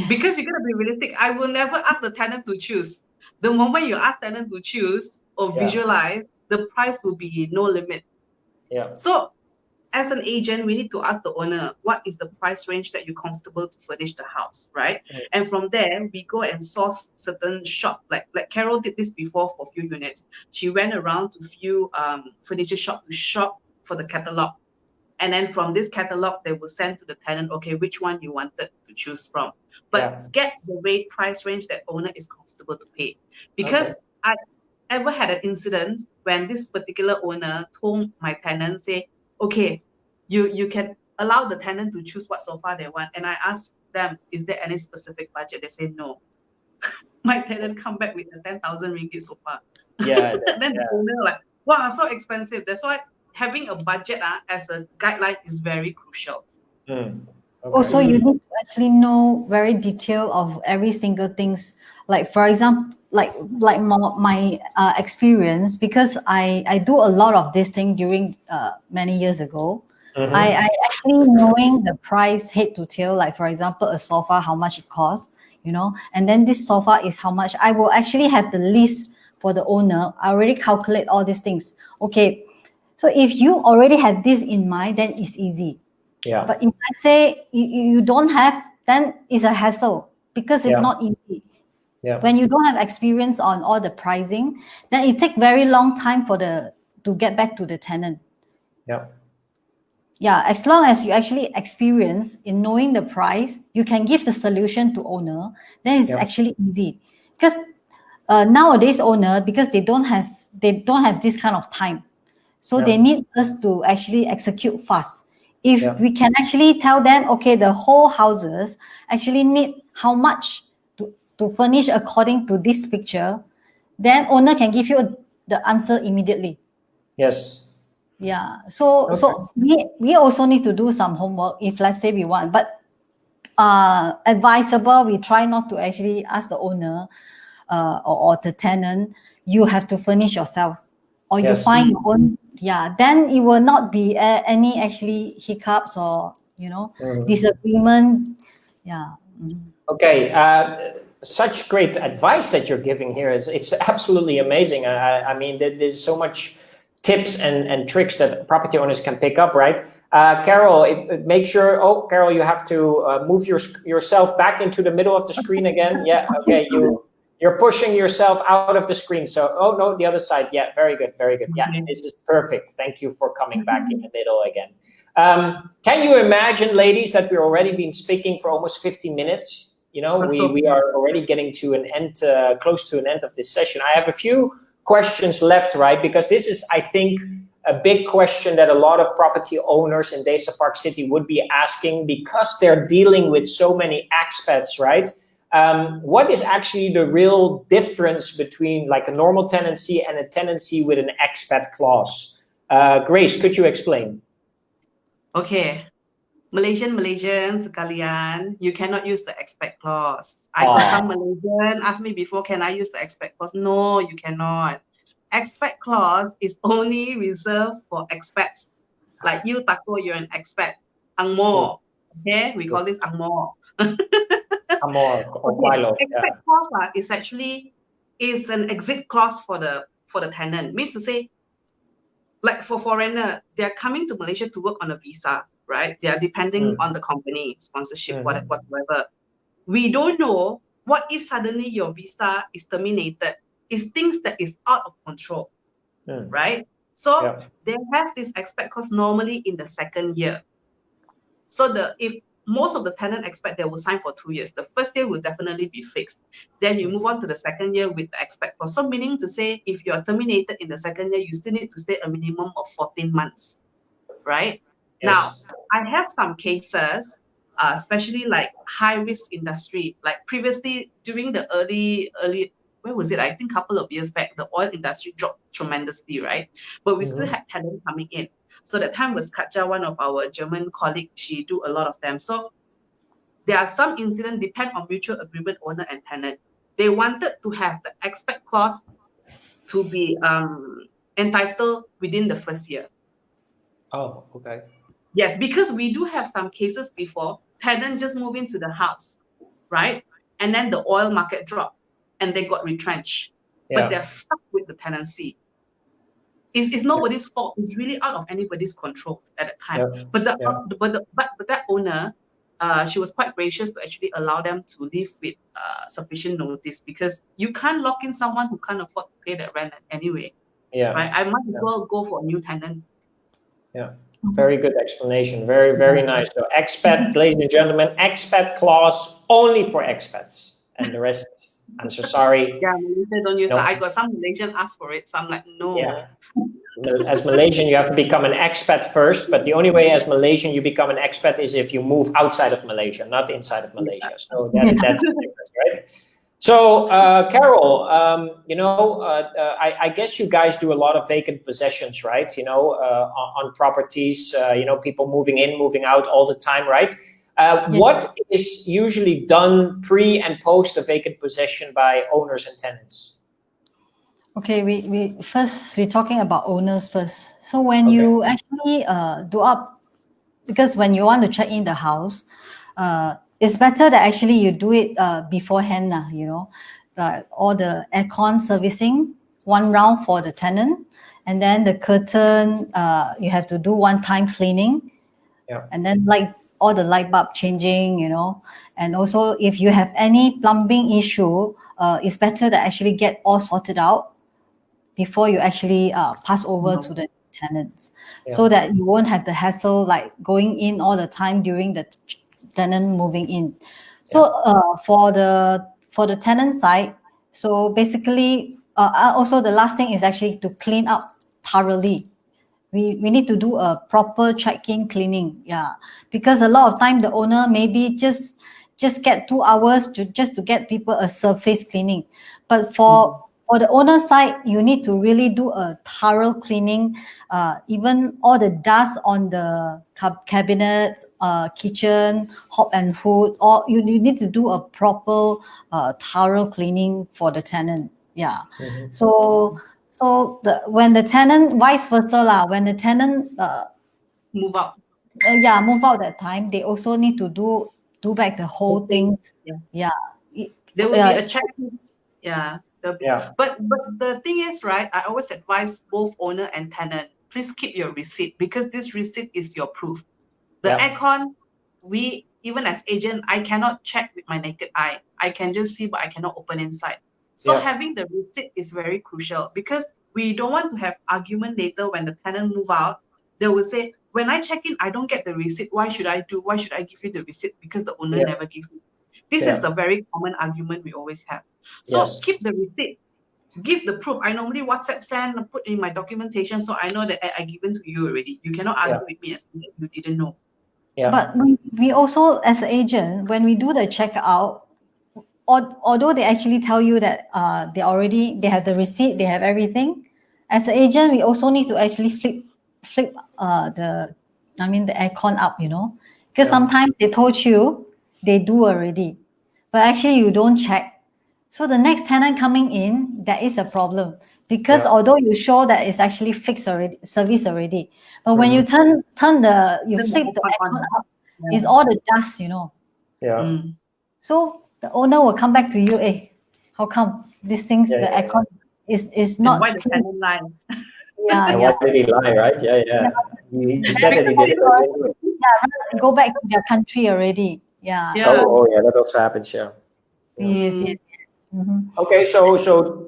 C: Because you gotta be realistic. I will never ask the tenant to choose. The moment you ask tenant to choose or visualize, the price will be no limit. So as an agent, we need to ask the owner, what is the price range that you're comfortable to furnish the house, right? And from there, we go and source certain shop. Like Carol did this before for a few units. She went around to few furniture shop to shop for the catalog. And then from this catalog, they will send to the tenant, okay, which one you wanted to choose from. But get the price range that owner is comfortable to pay. Because I ever had an incident when this particular owner told my tenant, say, okay, you can allow the tenant to choose what sofa they want. And I asked them, is there any specific budget? They say no. My tenant come back with a 10,000 ringgit sofa. Then the owner like, wow, so expensive. That's why having a budget as a guideline is very crucial.
B: Also, you need to actually know very detail of every single things. Like for example, like my experience, because I do a lot of this thing during many years ago. I actually knowing the price head to tail. Like for example, a sofa, how much it costs, and then this sofa is how much. I will actually have the list for the owner. I already calculate all these things. Okay, so if you already have this in mind, then it's easy. But if I say you don't have, then it's a hassle because it's not easy. When you don't have experience on all the pricing, then it takes very long time to get back to the tenant. As long as you actually experience in knowing the price, you can give the solution to owner, then it's actually easy. Because nowadays owner, because they don't have this kind of time, so they need us to actually execute fast. If we can actually tell them, okay, the whole houses actually need how much to furnish according to this picture, then owner can give you the answer immediately.
A: Yes.
B: Yeah. So we also need to do some homework if, let's say, we want, but advisable, we try not to actually ask the owner or the tenant, you have to furnish yourself, or you find your own. Yeah, then it will not be any actually hiccups or disagreement. Yeah.
A: Okay. Such great advice that you're giving here. It's absolutely amazing. I mean, there's so much tips and tricks that property owners can pick up, right? Carol, make sure. Oh, Carol, you have to move yourself back into the middle of the screen again. Yeah. Okay. You're pushing yourself out of the screen. So, oh no, the other side. Yeah. Very good. Very good. Yeah. This is perfect. Thank you for coming back in the middle again. Can you imagine, ladies, that we've already been speaking for almost 50 minutes? We are already getting to an end, close to an end of this session. I have a few questions left, right? Because this is, I think, a big question that a lot of property owners in Desa Parkcity would be asking, because they're dealing with so many expats, right? What is actually the real difference between like a normal tenancy and a tenancy with an expat clause? Grace, could you explain?
C: Okay. Malaysian sekalian, you cannot use the expat clause. I got some Malaysian ask me before, can I use the expat clause? No, you cannot. Expat clause is only reserved for expats. Like you, Tako, you're an expat. Angmo. Okay, we call this Angmo. Expat clause is actually an exit clause for the tenant. Means to say, like for foreigner, they're coming to Malaysia to work on a visa, right? They are depending on the company, sponsorship, whatever. We don't know what if suddenly your visa is terminated. It's things that is out of control, right? So they have this expat clause normally in the second year. So if most of the tenant expect they will sign for 2 years. The first year will definitely be fixed. Then you move on to the second year with the expat clause. So meaning to say, if you are terminated in the second year, you still need to stay a minimum of 14 months, right? Yes. Now, I have some cases, especially like high-risk industry. Like previously, during the early, where was it? I think a couple of years back, the oil industry dropped tremendously, right? But we still had tenants coming in. So that time was Katja, one of our German colleagues, she do a lot of them. So there are some incidents depend on mutual agreement, owner and tenant. They wanted to have the expat clause to be entitled within the first year.
A: Oh, okay.
C: Yes, because we do have some cases before, tenant just move into the house, right? And then the oil market dropped and they got retrenched. But they're stuck with the tenancy. It's nobody's fault. It's really out of anybody's control at that time. But that owner, she was quite gracious to actually allow them to live with sufficient notice, because you can't lock in someone who can't afford to pay that rent anyway. Right? I might as well go for a new tenant.
A: Yeah. Very good explanation. Very, very nice. So expat, ladies and gentlemen, expat clause only for expats, and the rest, I'm so sorry.
C: Yeah, Malaysia don't use that. I got some Malaysian ask for it, so I'm like, no.
A: Yeah. As Malaysian, you have to become an expat first, but the only way as Malaysian you become an expat is if you move outside of Malaysia, not inside of Malaysia. So that's the difference, right? So, Carol, I guess you guys do a lot of vacant possessions, right? On properties, people moving in, moving out all the time, right? What is usually done pre and post a vacant possession by owners and tenants?
B: Okay, we're talking about owners first. So when you actually do up, because when you want to check in the house, it's better that actually you do it beforehand, all the aircon servicing, one round for the tenant, and then the curtain, you have to do one-time cleaning, and then all the light bulb changing, and also if you have any plumbing issue, it's better to actually get all sorted out before you actually pass over to the tenants, so that you won't have the hassle like going in all the time during the tenant moving in. So for the tenant side, So basically, also the last thing is actually to clean up thoroughly. We need to do a proper check-in cleaning, because a lot of time the owner maybe just get 2 hours to get people a surface cleaning, but for the owner side, you need to really do a thorough cleaning, even all the dust on the cabinet, kitchen, hob and hood, or you need to do a proper thorough cleaning for the tenant. So when the tenant, vice versa lah, when the tenant
C: Move out.
B: move out that time, they also need to do back the whole things.
C: There will be a checklist. But the thing is, right, I always advise both owner and tenant, please keep your receipt, because this receipt is your proof. The aircon, we, even as agent, I cannot check with my naked eye. I can just see, but I cannot open inside. So having the receipt is very crucial, because we don't want to have argument later when the tenant move out. They will say, when I check in, I don't get the receipt. Why should I give you the receipt? Because the owner never gives me. This is the very common argument we always have. So keep the receipt, give the proof. I normally WhatsApp send, put in my documentation, so I know that I given to you already. You cannot argue with me as if you didn't know.
B: But we also, as an agent, when we do the checkout, although they actually tell you that they have the receipt, they have everything, as an agent, we also need to actually flip the aircon up, because sometimes they told you they do already, but actually you don't check. So the next tenant coming in, there is a problem, because although you show that it's actually fixed already, service already, but when you flip the aircon up, it's all the dust, So the owner will come back to you, how come these things, the aircon is not.
C: And why the tenant lie?
A: Why did he lie, right? You said that he did it.
B: Go back to their country already.
A: That also happens.
B: Yes.
A: Okay, so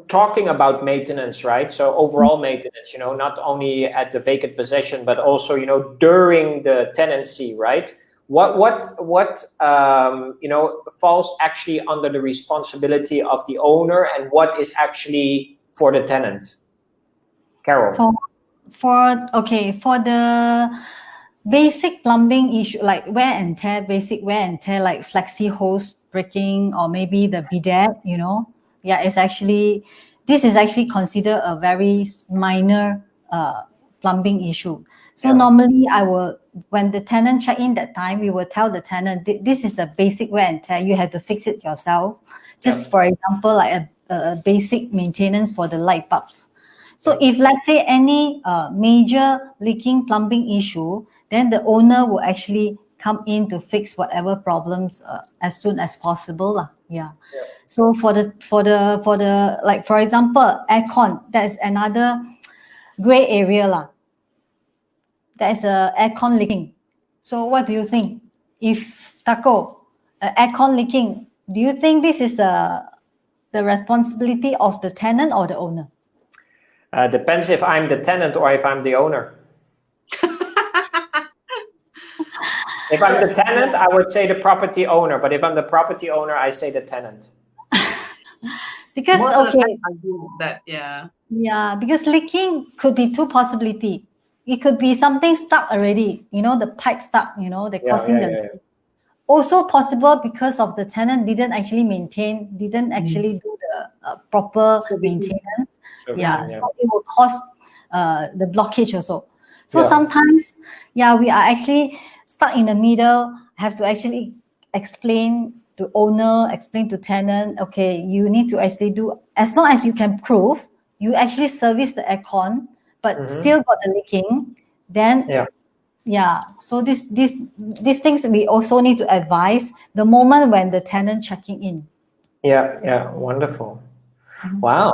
A: talking about maintenance, right? So overall maintenance, not only at the vacant possession, but also, during the tenancy, right? What falls actually under the responsibility of the owner, and what is actually for the tenant? Carol.
B: For the basic plumbing issue, like basic wear and tear, like flexi hose breaking, or maybe the bidet, this is actually considered a very minor plumbing issue. So normally when the tenant check in that time, we will tell the tenant, this is a basic wear and tear, you have to fix it yourself. Just for example, like a basic maintenance for the light bulbs. So if, let's say, any major leaking plumbing issue, then the owner will actually come in to fix whatever problems as soon as possible. So for the like, for example, aircon, that's another gray area. There is a aircon leaking. So what do you think? If aircon leaking, do you think this is the responsibility of the tenant or the owner?
A: Depends if I'm the tenant or if I'm the owner. If I'm the tenant, I would say the property owner. But if I'm the property owner, I say the tenant.
B: Because because leaking could be two possibilities. It could be something stuck already, the pipe stuck, they're causing the. Also possible because of the tenant didn't actually do the proper maintenance. So it will cause the blockage also. So sometimes, we are actually stuck in the middle, have to actually explain to owner, explain to tenant, okay, you need to actually do, as long as you can prove, you actually service the aircon, but still got the leaking, then so these things we also need to advise the moment when the tenant checking in.
A: Wonderful. Wow,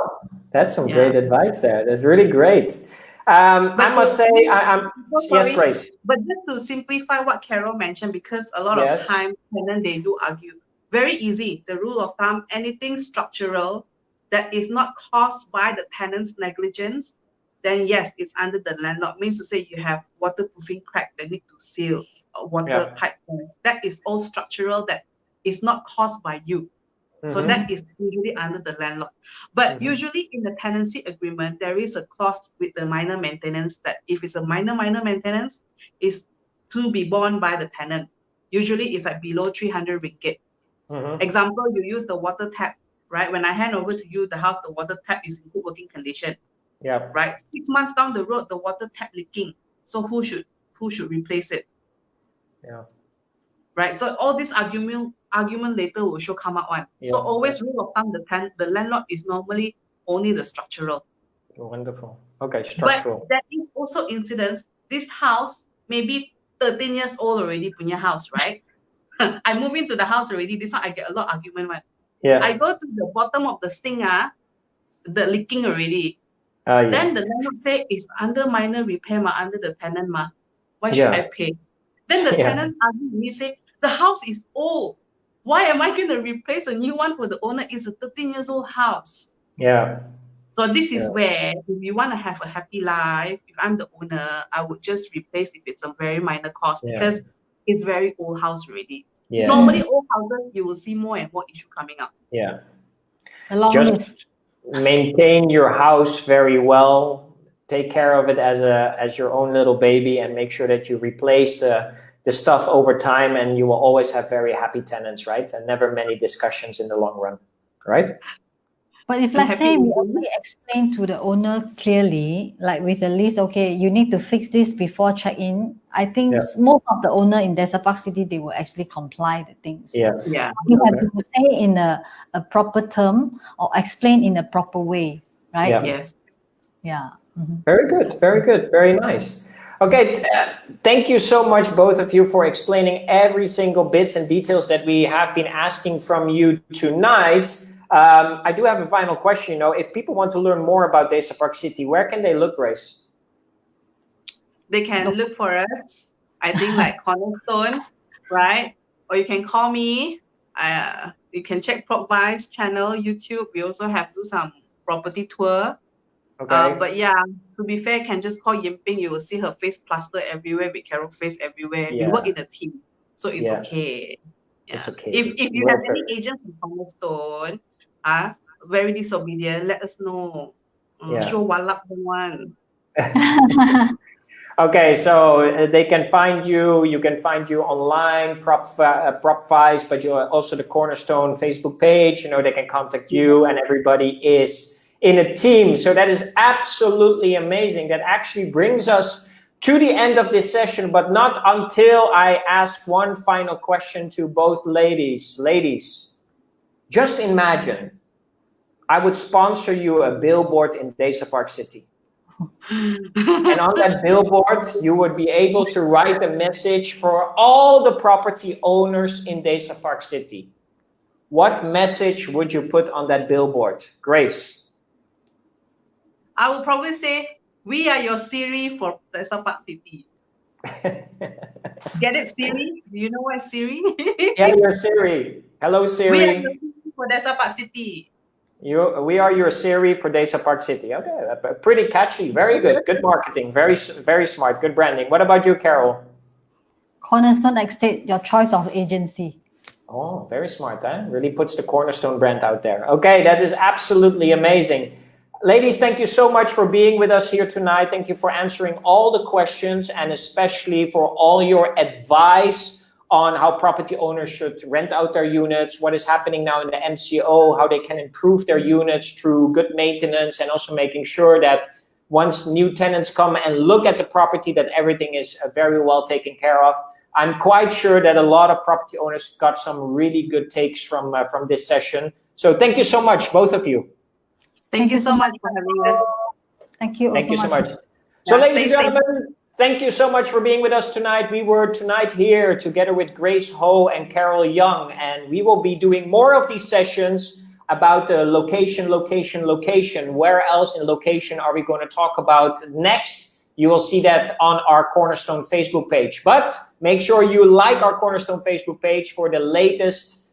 A: that's some great advice there. That's really great. I must say, yes, Grace.
C: But just to simplify what Carol mentioned, because a lot of times tenants, they do argue. Very easy. The rule of thumb: anything structural that is not caused by the tenant's negligence, then yes, it's under the landlord. Means to say you have waterproofing crack that need to seal, water pipe. That is all structural. That is not caused by you. So that is usually under the landlord. But usually in the tenancy agreement, there is a clause with the minor maintenance that if it's a minor maintenance, is to be borne by the tenant. Usually it's like below 300 ringgit. Example, you use the water tap, right? When I hand over to you the house, the water tap is in good working condition.
A: Yeah.
C: Right. 6 months down the road, the water tap leaking. So who should replace it?
A: Yeah.
C: Right. So all this argument later will show come out one.
A: Yeah.
C: So always rule of thumb, the landlord is normally only the structural.
A: Wonderful. Okay, structural.
C: But there is also incidents. This house maybe 13 years old already, punya house, right? I move into the house already. This one I get a lot of argument one.
A: Yeah.
C: I go to the bottom of the sink, the leaking already.
A: Yeah.
C: Then the landlord say it's under minor repair, under the tenant, why should I pay? Then the tenant argue with me, say the house is old. Why am I going to replace a new one for the owner? It's a 13 years old house.
A: Yeah.
C: So this is where, if you want to have a happy life, if I'm the owner, I would just replace if it's a very minor cost because it's very old house already.
A: Yeah.
C: Normally, old houses, you will see more and more issue coming up.
A: Yeah.
B: Just
A: maintain your house very well. Take care of it as your own little baby, and make sure that you replace the stuff over time, and you will always have very happy tenants, right? And never many discussions in the long run, right?
B: But if let's say we only explain to the owner clearly, like with the list, okay, you need to fix this before check-in, I think most of the owner in Desa Parkcity, they will actually comply the things.
C: Yeah.
B: You have to say in a proper term or explain in a proper way, right?
A: Yeah.
C: Yes.
B: Yeah.
A: Very good. Very good. Very nice. Okay, thank you so much, both of you, for explaining every single bits and details that we have been asking from you tonight. I do have a final question. If people want to learn more about Desa Parkcity, where can they look, Grace?
C: They can look for us, I think, like Cornerstone, right? Or you can call me. You can check PropVice channel, YouTube. We also have do some property tour.
A: Okay.
C: But yeah, to be fair, can just call Yimping. You will see her face plastered everywhere with Carol face everywhere. We work in a team, so it's okay. Yeah.
A: It's okay.
C: If you have any agent from Cornerstone, very disobedient, let us know. Show walap one.
A: Okay, so they can find you. You can find you online, PropVice, but you're also the Cornerstone Facebook page. They can contact you, and everybody is in a team. So that is absolutely amazing. That actually brings us to the end of this session, but not until I ask one final question to both ladies. Ladies, just imagine I would sponsor you a billboard in Desa Parkcity. And on that billboard, you would be able to write a message for all the property owners in Desa Parkcity. What message would you put on that billboard? Grace?
C: I would probably say, we are your Siri for Desa Parkcity. Get it, Siri? Do you know what Siri?
A: Yeah, your Siri. Hello, Siri.
C: We are your Siri for Desa Parkcity.
A: We are your Siri for Desa Parkcity. Okay, pretty catchy. Very good. Good marketing. Very, very smart. Good branding. What about you, Carol?
B: Cornerstone Estate, your choice of agency.
A: Oh, very smart, huh? Really puts the Cornerstone brand out there. Okay, that is absolutely amazing. Ladies, thank you so much for being with us here tonight. Thank you for answering all the questions, and especially for all your advice on how property owners should rent out their units, what is happening now in the MCO, how they can improve their units through good maintenance, and also making sure that once new tenants come and look at the property, that everything is very well taken care of. I'm quite sure that a lot of property owners got some really good takes from this session. So thank you so much, both of you.
C: Thank you so much for having us.
B: Thank you.
A: Thank you so much. So ladies and gentlemen, thank you so much for being with us tonight. We were tonight here together with Grace Ho and Carol Young, and we will be doing more of these sessions about the location. Where else in location are we going to talk about next? You will see that on our Cornerstone Facebook page. But make sure you like our Cornerstone Facebook page for the latest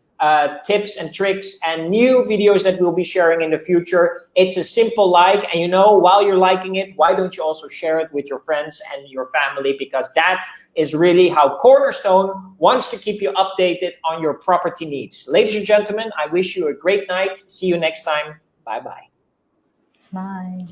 A: tips and tricks and new videos that we'll be sharing in the future. It's a simple like, and you know, while you're liking it, why don't you also share it with your friends and your family, because that is really how Cornerstone wants to keep you updated on your property needs. Ladies and gentlemen, I wish you a great night. See you next time. Bye-bye.
B: Bye.